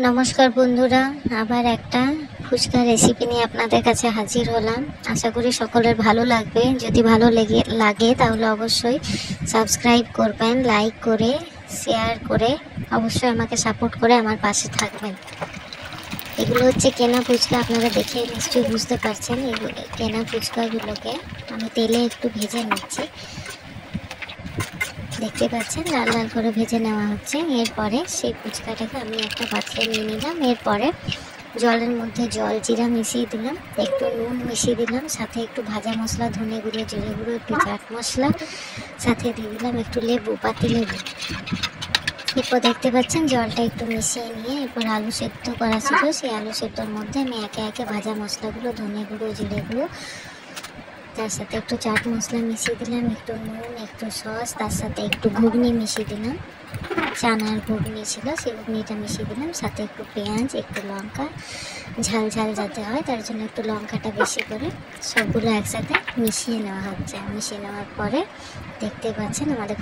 নমস্কার বন্ধুরা, আবার একটা ফুচকা রেসিপি নিয়ে আপনাদের কাছে হাজির হলাম। আশা করি সকলের ভালো লাগবে। যদি ভালো লাগে তাহলে অবশ্যই সাবস্ক্রাইব করবেন, লাইক করে শেয়ার করে অবশ্যই আমাকে সাপোর্ট করে আমার পাশে থাকবেন। এগুলো হচ্ছে কেনা ফুচকা, আপনারা দেখে নিশ্চয়ই বুঝতে পারছেন। এগুলো কেনা ফুচকাগুলোকে আমি তেলে একটু ভেজে নিচ্ছি। দেখতে পাচ্ছেন লাল লাল করে ভেজে নেওয়া হচ্ছে। এরপরে সেই ফুচকাটাকে আমি একটা পাত্রে নিয়ে নিলাম। এরপরে জলের মধ্যে জল জিরা মিশিয়ে দিলাম, একটু নুন মিশিয়ে দিলাম, সাথে একটু ভাজা মশলা, ধনে গুঁড়ো, জিরে গুঁড়ো, একটু চাট মশলা, সাথে দিয়ে দিলাম একটু লেবু, পাতি লেবু। এরপর দেখতে পাচ্ছেন জলটা একটু মিশিয়ে নিয়ে এরপর আলু সেদ্ধ করা ছিল, সেই আলু সেদ্ধর মধ্যে আমি একে একে ভাজা মশলাগুলো, ধনে গুঁড়ো, জিরে গুঁড়ো, তার সাথে একটু চাট মশলা মিশিয়ে দিলাম, একটু নুন, একটু সস, তার সাথে একটু ঘুগনি মিশিয়ে দিলাম। চানার ঘুগনি ছিল, সেই ঘুগনিটা মিশিয়ে দিলাম, সাথে একটু পেঁয়াজ, একটু লঙ্কা, ঝাল ঝাল যাতে হয় তার জন্য একটু লঙ্কাটা বেশি করে সবগুলো একসাথে মিশিয়ে নেওয়া হচ্ছে। মিশিয়ে নেওয়ার পরে দেখতে পাচ্ছেন আমাদের